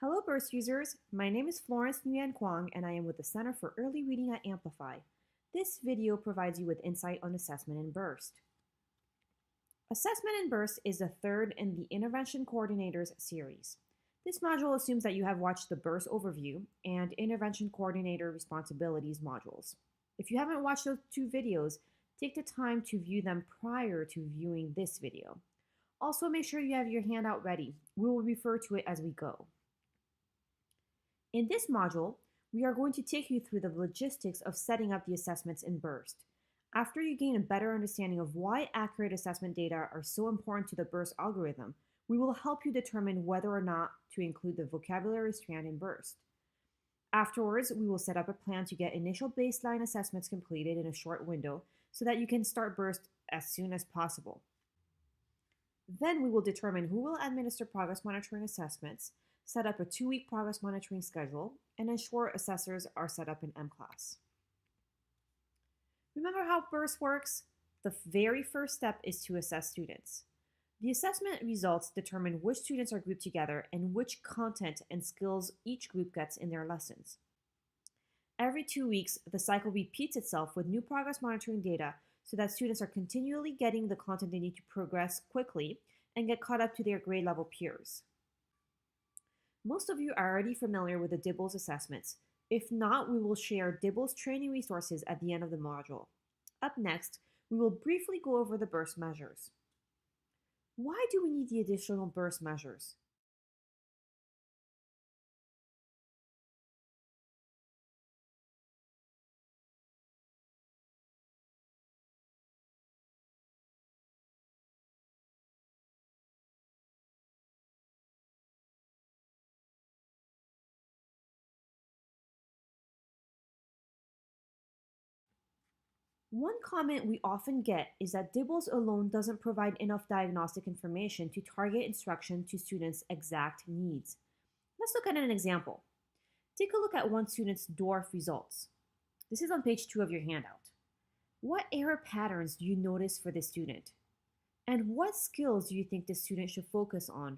Hello, Burst users. My name is Florence Nguyen Kwong, and I am with the Center for Early Reading at Amplify. This video provides you with insight on assessment in Burst. Assessment in Burst is the third in the Intervention Coordinators series. This module assumes that you have watched the Burst Overview and Intervention Coordinator Responsibilities modules. If you haven't watched those two videos, take the time to view them prior to viewing this video. Also, make sure you have your handout ready. We will refer to it as we go. In this module, we are going to take you through the logistics of setting up the assessments in Burst. After you gain a better understanding of why accurate assessment data are so important to the Burst algorithm, we will help you determine whether or not to include the vocabulary strand in Burst. Afterwards, we will set up a plan to get initial baseline assessments completed in a short window so that you can start Burst as soon as possible. Then we will determine who will administer progress monitoring assessments, set up a 2-week progress monitoring schedule, and ensure assessors are set up in MClass. Remember how Burst works? The very first step is to assess students. The assessment results determine which students are grouped together and which content and skills each group gets in their lessons. Every 2 weeks, the cycle repeats itself with new progress monitoring data so that students are continually getting the content they need to progress quickly and get caught up to their grade level peers. Most of you are already familiar with the DIBELS assessments. If not, we will share DIBELS training resources at the end of the module. Up next, we will briefly go over the Burst measures. Why do we need the additional Burst measures? One comment we often get is that DIBELS alone doesn't provide enough diagnostic information to target instruction to students' exact needs. Let's look at an example. Take a look at one student's DORF results. This is on page 2 of your handout. What error patterns do you notice for this student? And what skills do you think the student should focus on?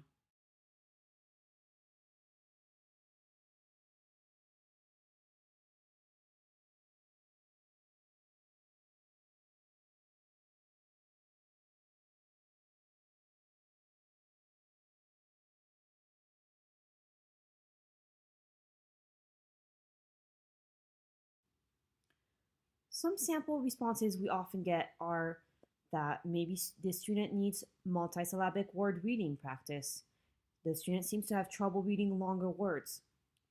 Some sample responses we often get are that maybe the student needs multisyllabic word reading practice. The student seems to have trouble reading longer words.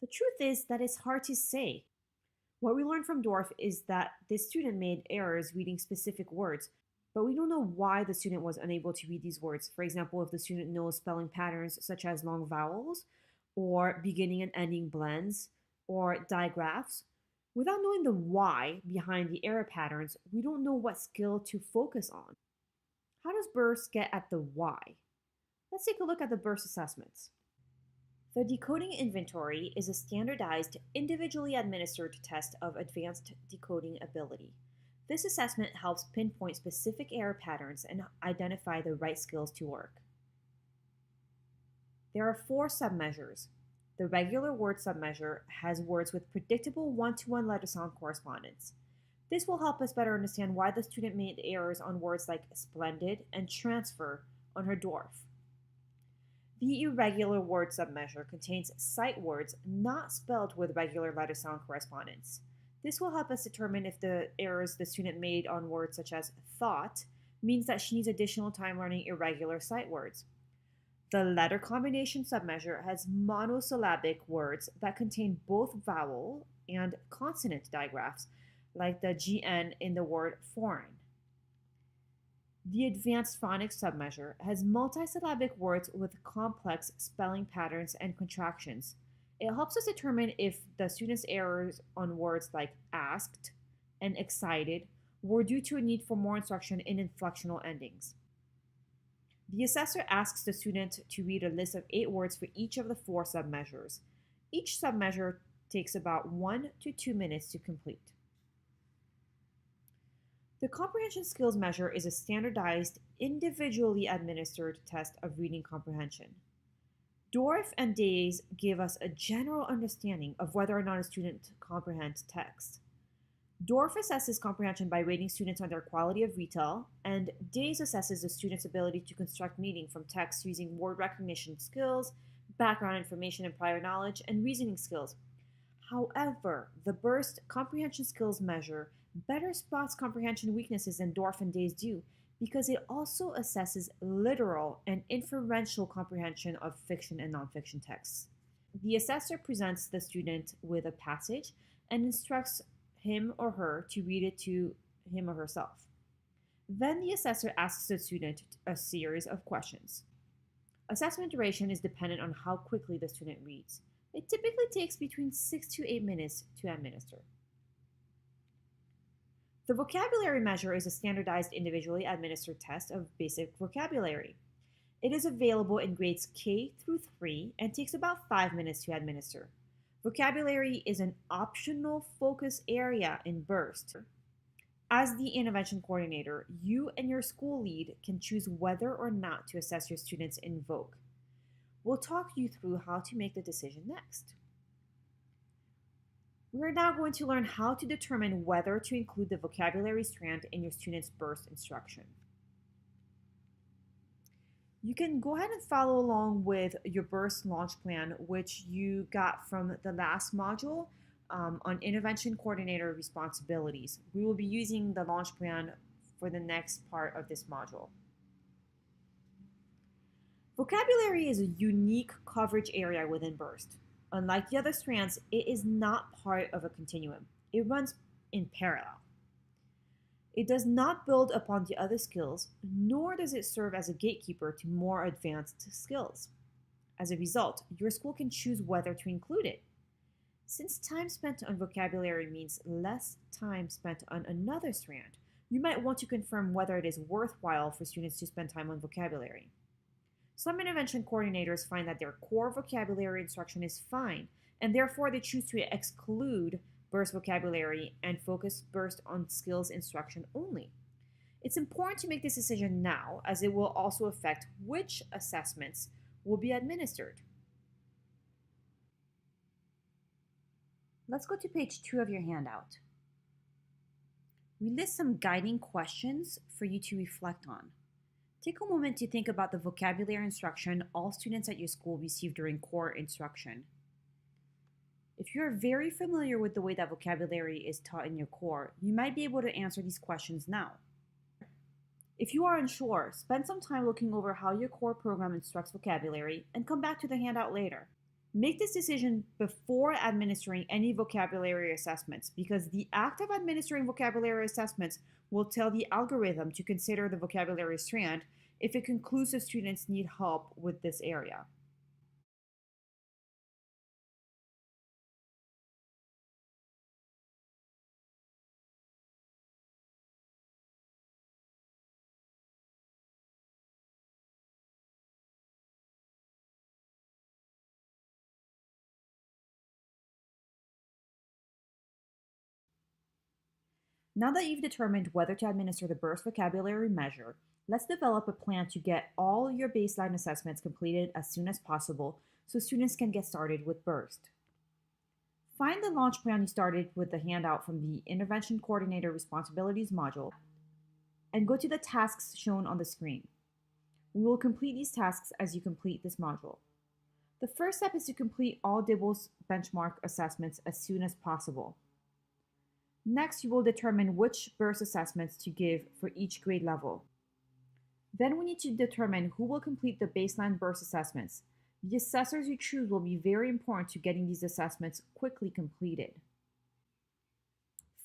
The truth is that it's hard to say. What we learned from DORF is that this student made errors reading specific words, but we don't know why the student was unable to read these words. For example, if the student knows spelling patterns such as long vowels, or beginning and ending blends, or digraphs, without knowing the why behind the error patterns, we don't know what skill to focus on. How does Burst get at the why? Let's take a look at the Burst assessments. The Decoding Inventory is a standardized, individually administered test of advanced decoding ability. This assessment helps pinpoint specific error patterns and identify the right skills to work. There are 4 submeasures. The regular word submeasure has words with predictable one-to-one letter-sound correspondence. This will help us better understand why the student made errors on words like splendid and transfer on her DORF. The irregular word submeasure contains sight words not spelled with regular letter-sound correspondence. This will help us determine if the errors the student made on words such as thought means that she needs additional time learning irregular sight words. The letter combination submeasure has monosyllabic words that contain both vowel and consonant digraphs, like the GN in the word foreign. The advanced phonics submeasure has multisyllabic words with complex spelling patterns and contractions. It helps us determine if the student's errors on words like asked and excited were due to a need for more instruction in inflectional endings. The assessor asks the student to read a list of 8 words for each of the 4 submeasures. Each submeasure takes about 1 to 2 minutes to complete. The comprehension skills measure is a standardized, individually administered test of reading comprehension. Dorff and Days give us a general understanding of whether or not a student comprehends text. Dorff assesses comprehension by rating students on their quality of retail, and Days assesses a student's ability to construct meaning from text using word recognition skills, background information and prior knowledge, and reasoning skills. However, the burst comprehension skills measure better spots comprehension weaknesses than Dorff and Days do because it also assesses literal and inferential comprehension of fiction and nonfiction texts. The assessor presents the student with a passage and instructs him or her to read it to him or herself. Then the assessor asks the student a series of questions. Assessment duration is dependent on how quickly the student reads. It typically takes between 6 to 8 minutes to administer. The vocabulary measure is a standardized individually administered test of basic vocabulary. It is available in grades K through 3 and takes about 5 minutes to administer. Vocabulary is an optional focus area in BURST. As the intervention coordinator, you and your school lead can choose whether or not to assess your students in VOC. We'll talk you through how to make the decision next. We are now going to learn how to determine whether to include the vocabulary strand in your student's BURST instruction. You can go ahead and follow along with your BURST launch plan, which you got from the last module on intervention coordinator responsibilities. We will be using the launch plan for the next part of this module. Vocabulary is a unique coverage area within BURST. Unlike the other strands, it is not part of a continuum. It runs in parallel. It does not build upon the other skills, nor does it serve as a gatekeeper to more advanced skills. As a result, your school can choose whether to include it. Since time spent on vocabulary means less time spent on another strand, you might want to confirm whether it is worthwhile for students to spend time on vocabulary. Some intervention coordinators find that their core vocabulary instruction is fine, and therefore they choose to exclude BURST vocabulary and focus BURST on skills instruction only. It's important to make this decision now, as it will also affect which assessments will be administered. Let's go to page 2 of your handout. We list some guiding questions for you to reflect on. Take a moment to think about the vocabulary instruction all students at your school receive during core instruction. If you are very familiar with the way that vocabulary is taught in your core, you might be able to answer these questions now. If you are unsure, spend some time looking over how your core program instructs vocabulary and come back to the handout later. Make this decision before administering any vocabulary assessments because the act of administering vocabulary assessments will tell the algorithm to consider the vocabulary strand if it concludes the students need help with this area. Now that you've determined whether to administer the BURST vocabulary measure, let's develop a plan to get all your baseline assessments completed as soon as possible so students can get started with BURST. Find the launch plan you started with the handout from the Intervention Coordinator Responsibilities module and go to the tasks shown on the screen. We will complete these tasks as you complete this module. The first step is to complete all DIBELS benchmark assessments as soon as possible. Next, you will determine which BURST assessments to give for each grade level. Then we need to determine who will complete the baseline BURST assessments. The assessors you choose will be very important to getting these assessments quickly completed.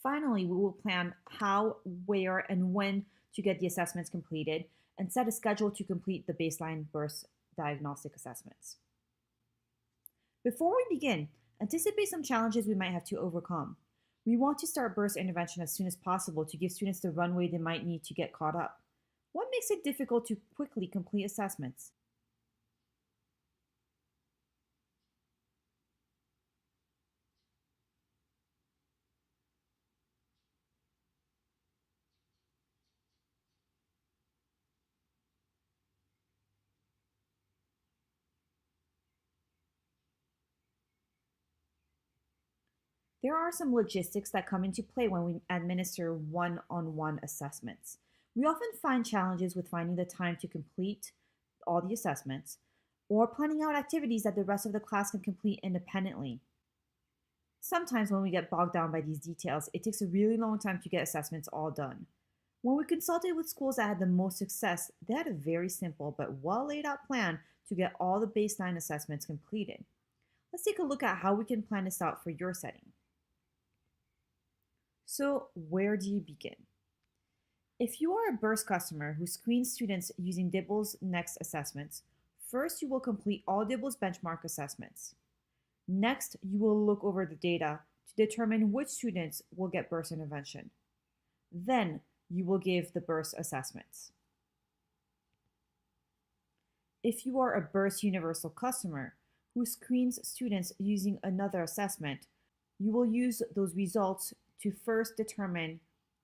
Finally, we will plan how, where, and when to get the assessments completed and set a schedule to complete the baseline BURST diagnostic assessments. Before we begin, anticipate some challenges we might have to overcome. We want to start BURST intervention as soon as possible to give students the runway they might need to get caught up. What makes it difficult to quickly complete assessments? There are some logistics that come into play when we administer one on one assessments. We often find challenges with finding the time to complete all the assessments or planning out activities that the rest of the class can complete independently. Sometimes, when we get bogged down by these details, it takes a really long time to get assessments all done. When we consulted with schools that had the most success, they had a very simple but well laid out plan to get all the baseline assessments completed. Let's take a look at how we can plan this out for your setting. So, where do you begin? If you are a burst customer who screens students using DIBELS Next assessments, first you will complete all DIBELS benchmark assessments. Next, you will look over the data to determine which students will get burst intervention. Then, you will give the burst assessments. If you are a burst universal customer who screens students using another assessment, you will use those results to first determine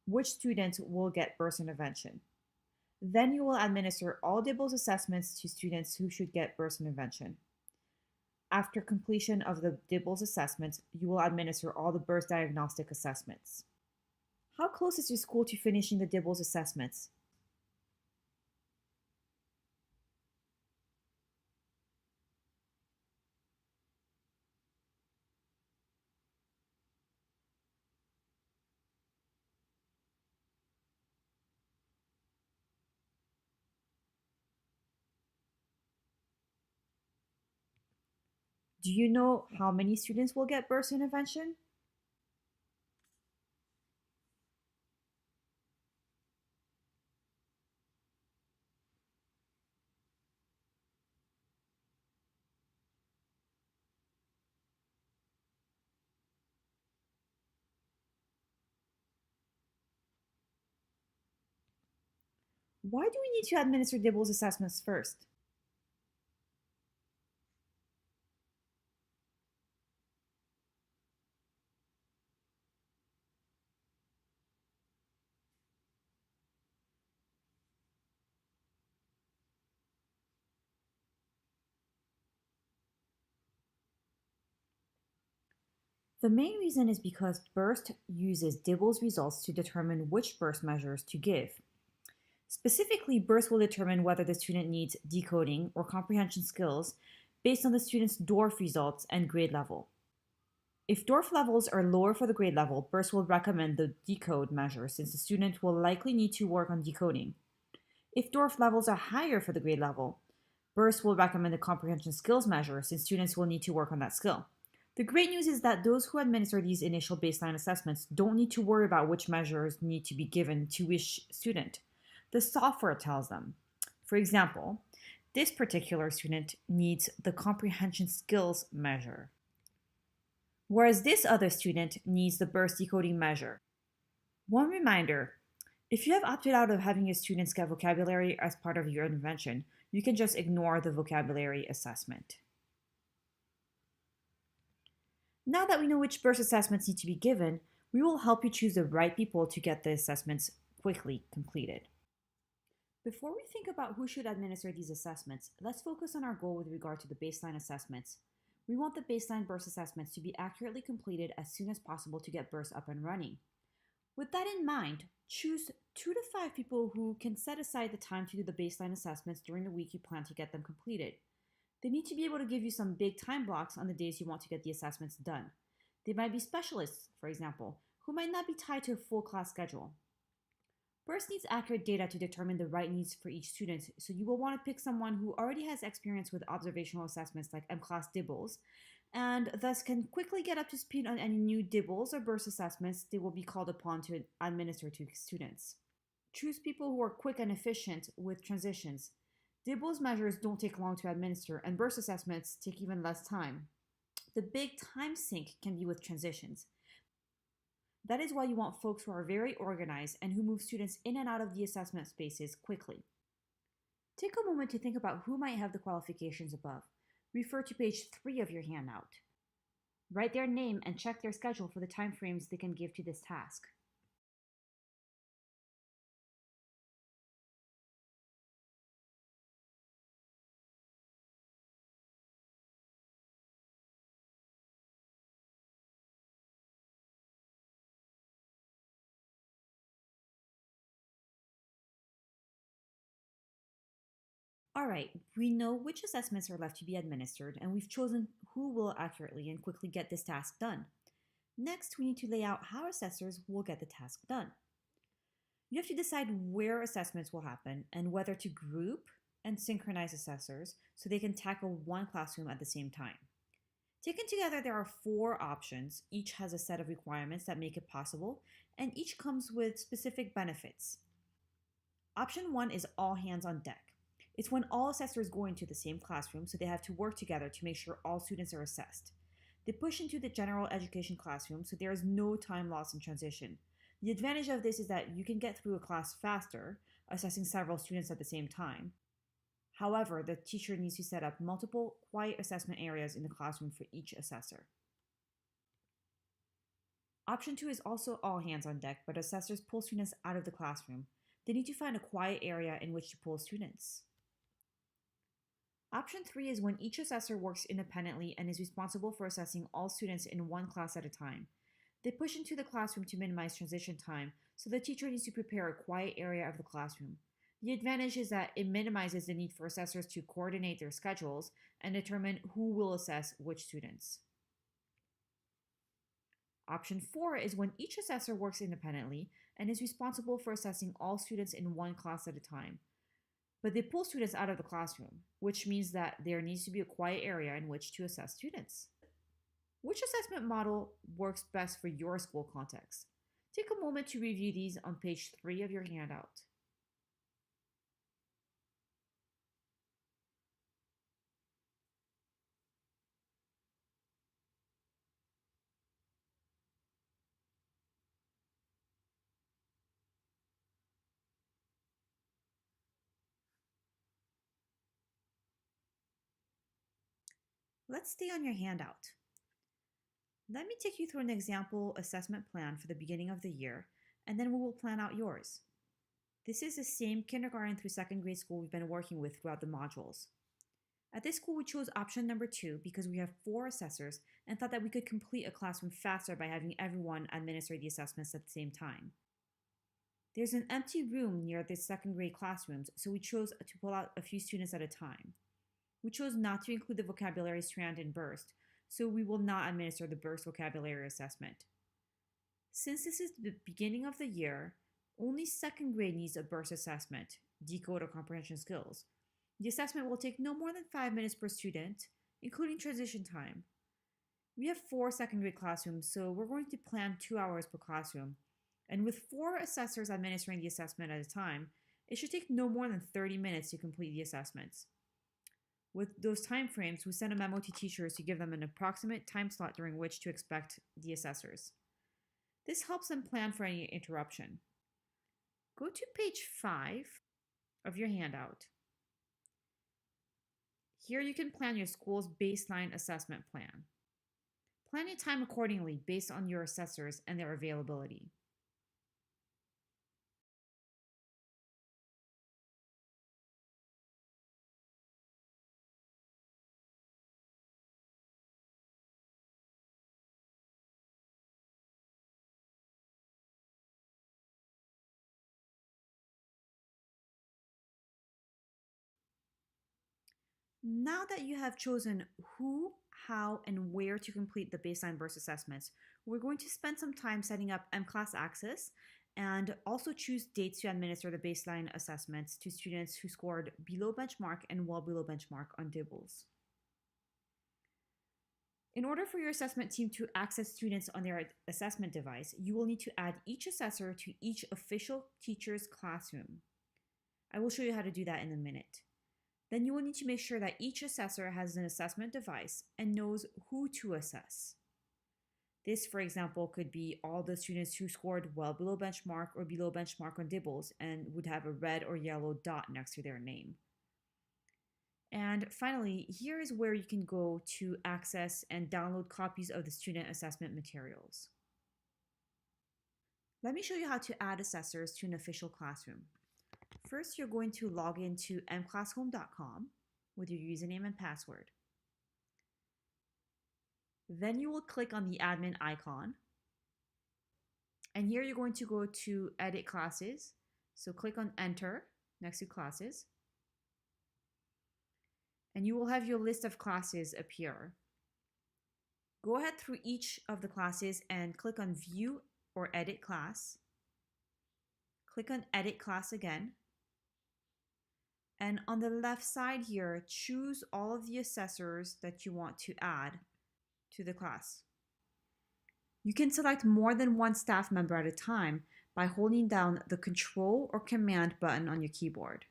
which students will get burst intervention. Then you will administer all DIBELS assessments to students who should get burst intervention. After completion of the DIBELS assessments, you will administer all the burst diagnostic assessments. How close is your school to finishing the DIBELS assessments? Do you know how many students will get burst intervention? Why do we need to administer DIBELS assessments first? The main reason is because BURST uses DIBELS results to determine which burst measures to give. Specifically, BURST will determine whether the student needs decoding or comprehension skills based on the student's DORF results and grade level. If DORF levels are lower for the grade level, BURST will recommend the decode measure since the student will likely need to work on decoding. If DORF levels are higher for the grade level, BURST will recommend the comprehension skills measure since students will need to work on that skill. The great news is that those who administer these initial baseline assessments don't need to worry about which measures need to be given to each student. The software tells them. For example, this particular student needs the comprehension skills measure, whereas this other student needs the burst decoding measure. One reminder, if you have opted out of having your students get vocabulary as part of your intervention, you can just ignore the vocabulary assessment. Now that we know which burst assessments need to be given, we will help you choose the right people to get the assessments quickly completed. Before we think about who should administer these assessments, let's focus on our goal with regard to the baseline assessments. We want the baseline burst assessments to be accurately completed as soon as possible to get burst up and running. With that in mind, choose 2 to 5 people who can set aside the time to do the baseline assessments during the week you plan to get them completed. They need to be able to give you some big time blocks on the days you want to get the assessments done. They might be specialists, for example, who might not be tied to a full class schedule. Burst needs accurate data to determine the right needs for each student, so you will want to pick someone who already has experience with observational assessments like M-Class DIBELS, and thus can quickly get up to speed on any new DIBELS or burst assessments they will be called upon to administer to students. Choose people who are quick and efficient with transitions. DIBELS measures don't take long to administer, and burst assessments take even less time. The big time sink can be with transitions. That is why you want folks who are very organized and who move students in and out of the assessment spaces quickly. Take a moment to think about who might have the qualifications above. Refer to page 3 of your handout. Write their name and check their schedule for the time frames they can give to this task. Alright, we know which assessments are left to be administered, and we've chosen who will accurately and quickly get this task done. Next, we need to lay out how assessors will get the task done. You have to decide where assessments will happen and whether to group and synchronize assessors so they can tackle one classroom at the same time. Taken together, there are 4 options. Each has a set of requirements that make it possible, and each comes with specific benefits. Option 1 is all hands on deck. It's when all assessors go into the same classroom, so they have to work together to make sure all students are assessed. They push into the general education classroom, so there is no time loss in transition. The advantage of this is that you can get through a class faster, assessing several students at the same time. However, the teacher needs to set up multiple quiet assessment areas in the classroom for each assessor. Option 2 is also all hands on deck, but assessors pull students out of the classroom. They need to find a quiet area in which to pull students. Option 3 is when each assessor works independently and is responsible for assessing all students in one class at a time. They push into the classroom to minimize transition time, so the teacher needs to prepare a quiet area of the classroom. The advantage is that it minimizes the need for assessors to coordinate their schedules and determine who will assess which students. Option 4 is when each assessor works independently and is responsible for assessing all students in one class at a time. But they pull students out of the classroom, which means that there needs to be a quiet area in which to assess students. Which assessment model works best for your school context? Take a moment to review these on page 3 of your handout. Let's stay on your handout. Let me take you through an example assessment plan for the beginning of the year, and then we will plan out yours. This is the same kindergarten through 2nd grade school we've been working with throughout the modules. At this school, we chose option number 2 because we have 4 assessors and thought that we could complete a classroom faster by having everyone administer the assessments at the same time. There's an empty room near the 2nd grade classrooms, so we chose to pull out a few students at a time. We chose not to include the vocabulary strand in burst, so we will not administer the burst vocabulary assessment. Since this is the beginning of the year, only 2nd grade needs a burst assessment, decode or comprehension skills. The assessment will take no more than 5 minutes per student, including transition time. We have 4 2nd grade classrooms, so we're going to plan 2 hours per classroom. And with 4 assessors administering the assessment at a time, it should take no more than 30 minutes to complete the assessments. With those time frames, we send a memo to teachers to give them an approximate time slot during which to expect the assessors. This helps them plan for any interruption. Go to page 5 of your handout. Here you can plan your school's baseline assessment plan. Plan your time accordingly based on your assessors and their availability. Now that you have chosen who, how, and where to complete the baseline burst assessments, we're going to spend some time setting up MClass Access and also choose dates to administer the baseline assessments to students who scored below benchmark and well below benchmark on DIBELS. In order for your assessment team to access students on their assessment device, you will need to add each assessor to each official teacher's classroom. I will show you how to do that in a minute. Then you will need to make sure that each assessor has an assessment device and knows who to assess. This, for example, could be all the students who scored well below benchmark or below benchmark on DIBELS and would have a red or yellow dot next to their name. And finally, here is where you can go to access and download copies of the student assessment materials. Let me show you how to add assessors to an official classroom. First, you're going to log into mclasshome.com with your username and password. Then you will click on the admin icon. And here you're going to go to edit classes. So click on enter next to classes. and you will have your list of classes appear. Go ahead through each of the classes and click on View or Edit Class. Click on Edit Class again. And on the left side here, choose all of the assessors that you want to add to the class. You can select more than one staff member at a time by holding down the Control or Command button on your keyboard.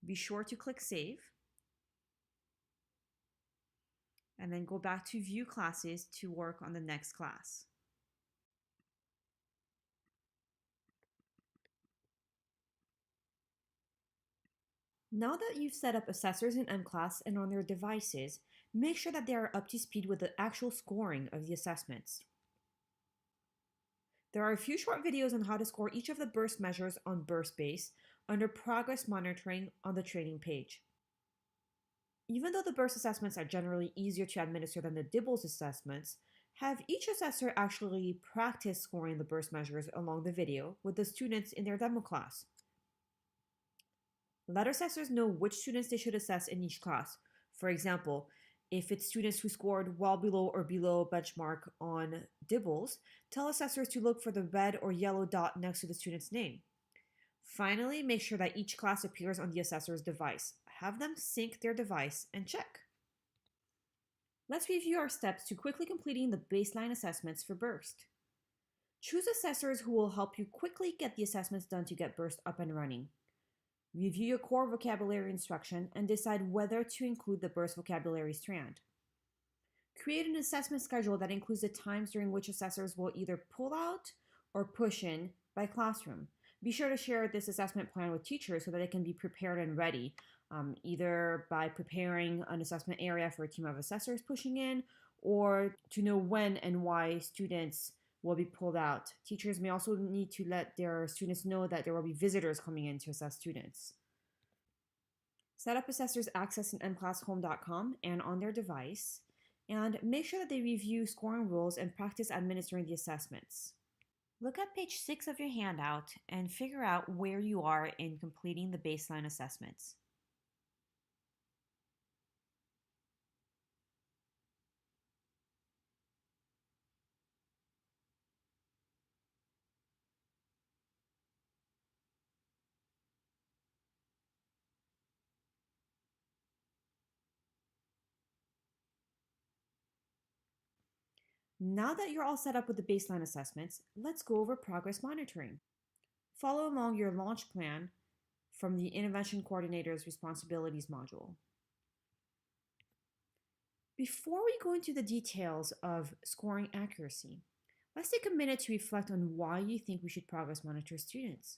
Be sure to click Save, and then go back to View Classes to work on the next class. Now that you've set up assessors in mClass and on their devices, make sure that they are up to speed with the actual scoring of the assessments. There are a few short videos on how to score each of the burst measures on BurstBase under Progress Monitoring on the training page. Even though the burst assessments are generally easier to administer than the DIBELS assessments, have each assessor actually practice scoring the burst measures along the video with the students in their demo class. Let assessors know which students they should assess in each class. For example, if it's students who scored well below or below benchmark on DIBELS, tell assessors to look for the red or yellow dot next to the student's name. Finally, make sure that each class appears on the assessor's device. Have them sync their device and check. Let's review our steps to quickly completing the baseline assessments for Burst. Choose assessors who will help you quickly get the assessments done to get Burst up and running. Review your core vocabulary instruction and decide whether to include the Burst vocabulary strand. Create an assessment schedule that includes the times during which assessors will either pull out or push in by classroom. Be sure to share this assessment plan with teachers so that they can be prepared and ready, either by preparing an assessment area for a team of assessors pushing in, or to know when and why students will be pulled out. Teachers may also need to let their students know that there will be visitors coming in to assess students. Set up assessors access in mclasshome.com and on their device, and make sure that they review scoring rules and practice administering the assessments. Look at page 6 of your handout and figure out where you are in completing the baseline assessments. Now that you're all set up with the baseline assessments, let's go over progress monitoring. Follow along your launch plan from the Intervention Coordinator's Responsibilities module. Before we go into the details of scoring accuracy, let's take a minute to reflect on why you think we should progress monitor students.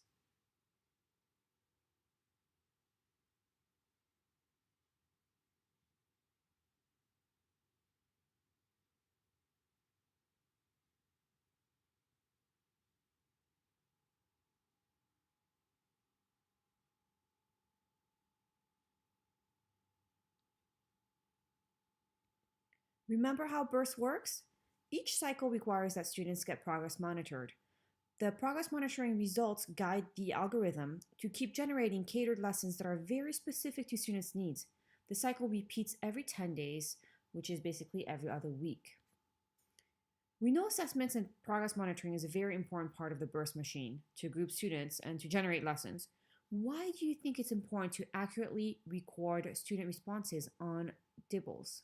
Remember how BURST works? Each cycle requires that students get progress monitored. The progress monitoring results guide the algorithm to keep generating catered lessons that are very specific to students' needs. The cycle repeats every 10 days, which is basically every other week. We know assessments and progress monitoring is a very important part of the BURST machine to group students and to generate lessons. Why do you think it's important to accurately record student responses on DIBELS?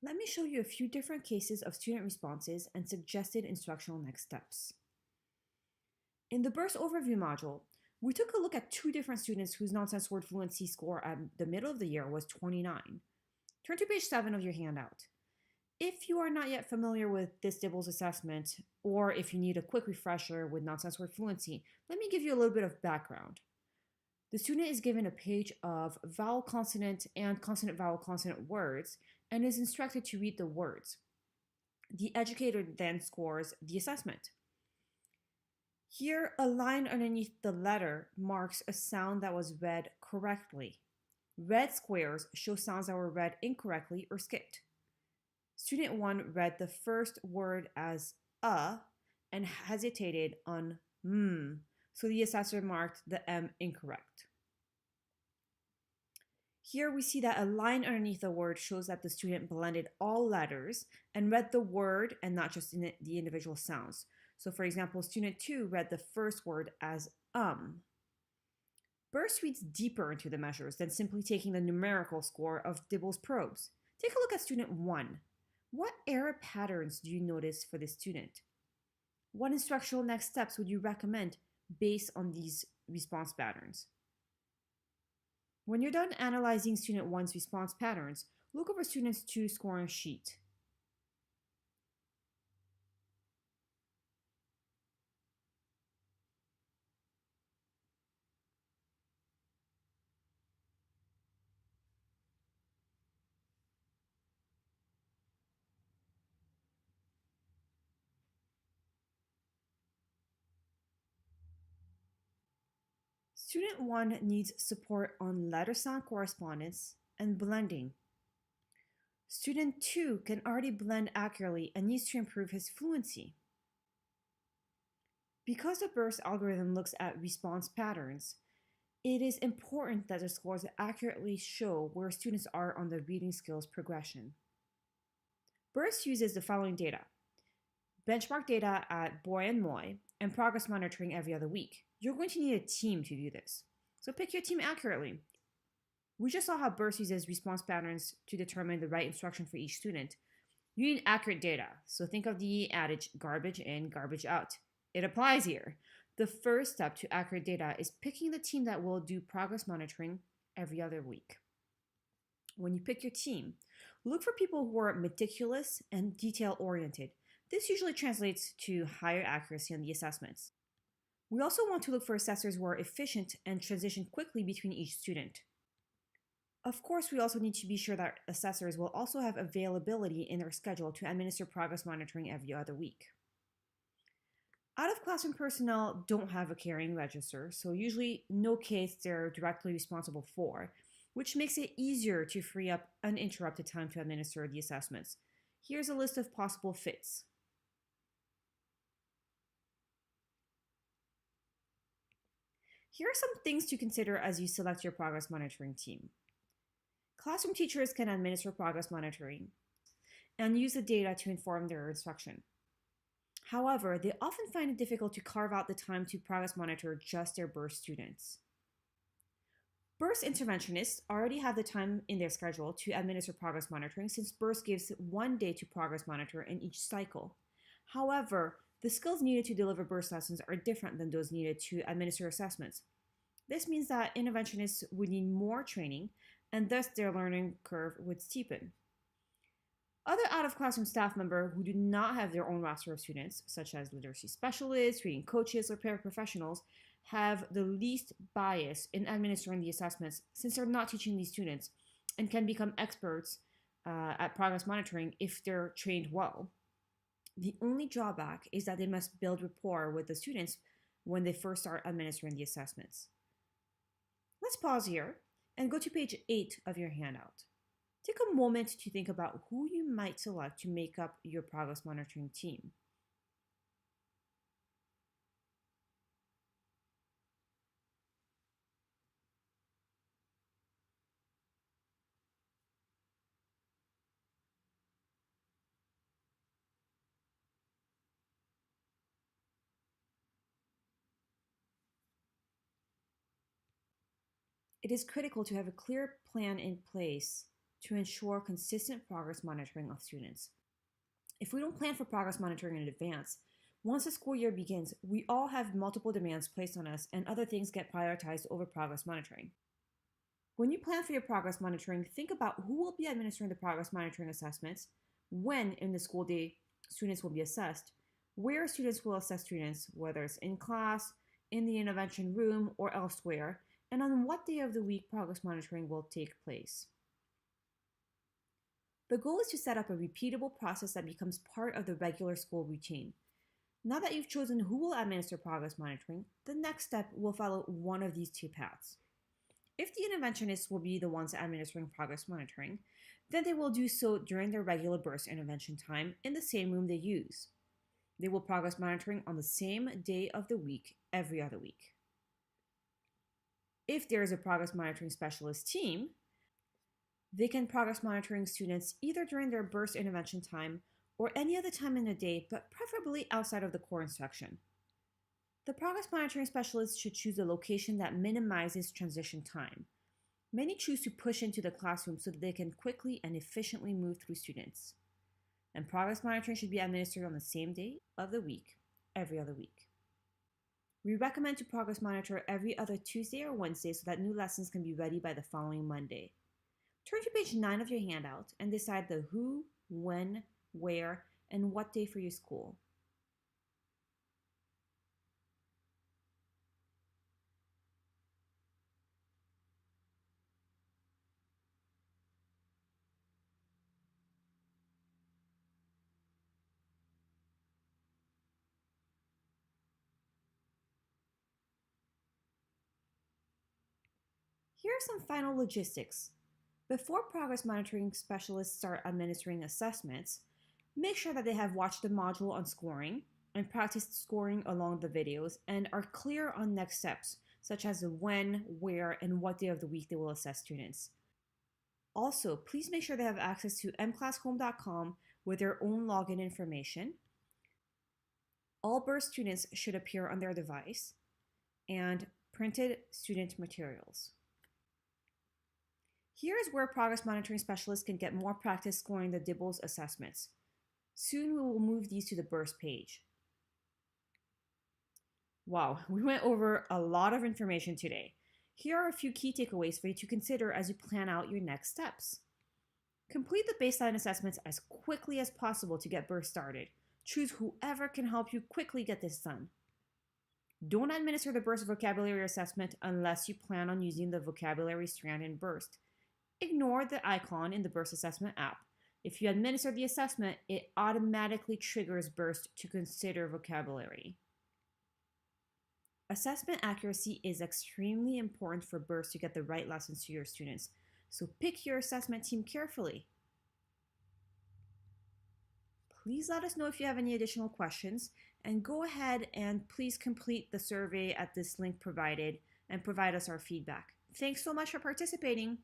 Let me show you a few different cases of student responses and suggested instructional next steps. In the BURST overview module, we took a look at two different students whose nonsense word fluency score at the middle of the year was 29. Turn to page 7 of your handout. If you are not yet familiar with this DIBELS assessment, or if you need a quick refresher with nonsense word fluency, let me give you a little bit of background. The student is given a page of vowel consonant and consonant vowel consonant words and is instructed to read the words. The educator then scores the assessment. Here, a line underneath the letter marks a sound that was read correctly. Red squares show sounds that were read incorrectly or skipped. Student 1 read the first word as and hesitated on so the assessor marked the M incorrect. Here we see that a line underneath the word shows that the student blended all letters and read the word and not just in the individual sounds. So for example, student 2 read the first word as Burst reads deeper into the measures than simply taking the numerical score of Dibble's probes. Take a look at student 1. What error patterns do you notice for this student? What instructional next steps would you recommend based on these response patterns? When you're done analyzing student 1's response patterns, look over student 2's scoring sheet. Student 1 needs support on letter sound correspondence and blending. Student 2 can already blend accurately and needs to improve his fluency. Because the burst algorithm looks at response patterns, it is important that the scores accurately show where students are on the reading skills progression. Burst uses the following data: benchmark data at Boy and Moy, and progress monitoring every other week. You're going to need a team to do this, so pick your team accurately. We just saw how Burst uses response patterns to determine the right instruction for each student. You need accurate data, so think of the adage garbage in, garbage out. It applies here. The first step to accurate data is picking the team that will do progress monitoring every other week. When you pick your team, look for people who are meticulous and detail-oriented. This usually translates to higher accuracy on the assessments. We also want to look for assessors who are efficient and transition quickly between each student. Of course, we also need to be sure that assessors will also have availability in their schedule to administer progress monitoring every other week. Out-of-classroom personnel don't have a carrying register, so usually no case they're directly responsible for, which makes it easier to free up uninterrupted time to administer the assessments. Here's a list of possible fits. Here are some things to consider as you select your progress monitoring team. Classroom teachers can administer progress monitoring and use the data to inform their instruction. However, they often find it difficult to carve out the time to progress monitor just their burst students. Burst interventionists already have the time in their schedule to administer progress monitoring since Burst gives 1 day to progress monitor in each cycle. However, the skills needed to deliver burst lessons are different than those needed to administer assessments. This means that interventionists would need more training, and thus their learning curve would steepen. Other out-of-classroom staff members who do not have their own roster of students, such as literacy specialists, reading coaches, or paraprofessionals, have the least bias in administering the assessments since they're not teaching these students and can become experts at progress monitoring if they're trained well. The only drawback is that they must build rapport with the students when they first start administering the assessments. Let's pause here and go to page 8 of your handout. Take a moment to think about who you might select to make up your progress monitoring team. It is critical to have a clear plan in place to ensure consistent progress monitoring of students. If we don't plan for progress monitoring in advance, once the school year begins, we all have multiple demands placed on us and other things get prioritized over progress monitoring. When you plan for your progress monitoring, think about who will be administering the progress monitoring assessments, when in the school day students will be assessed, where students will assess students, whether it's in class, in the intervention room, or elsewhere, and on what day of the week progress monitoring will take place. The The goal is to set up a repeatable process that becomes part of the regular school routine. Now that you've chosen who will administer progress monitoring, the next step will follow one of these two paths. If the interventionists will be the ones administering progress monitoring, then they will do so during their regular burst intervention time in the same room they use. They will progress monitoring on the same day of the week, every other week. If there is a progress monitoring specialist team, they can progress monitoring students either during their burst intervention time or any other time in the day, but preferably outside of the core instruction. The progress monitoring specialist should choose a location that minimizes transition time. Many choose to push into the classroom so that they can quickly and efficiently move through students. And progress monitoring should be administered on the same day of the week, every other week. We recommend to progress monitor every other Tuesday or Wednesday so that new lessons can be ready by the following Monday. Turn to page 9 of your handout and decide the who, when, where, and what day for your school. Here are some final logistics. Before progress monitoring specialists start administering assessments, make sure that they have watched the module on scoring and practiced scoring along the videos and are clear on next steps, such as the when, where, and what day of the week they will assess students. Also, please make sure they have access to mclasshome.com with their own login information. All burst students should appear on their device, and printed student materials. Here is where progress monitoring specialists can get more practice scoring the DIBELS assessments. Soon we will move these to the burst page. Wow, we went over a lot of information today. Here are a few key takeaways for you to consider as you plan out your next steps. Complete the baseline assessments as quickly as possible to get burst started. Choose whoever can help you quickly get this done. Don't administer the burst vocabulary assessment unless you plan on using the vocabulary strand in burst. Ignore the icon in the burst assessment app. If you administer the assessment, it automatically triggers burst to consider vocabulary. Assessment accuracy is extremely important for burst to get the right lessons to your students, so pick your assessment team carefully. Please let us know if you have any additional questions, and go ahead and please complete the survey at this link provided and provide us our feedback. Thanks so much for participating.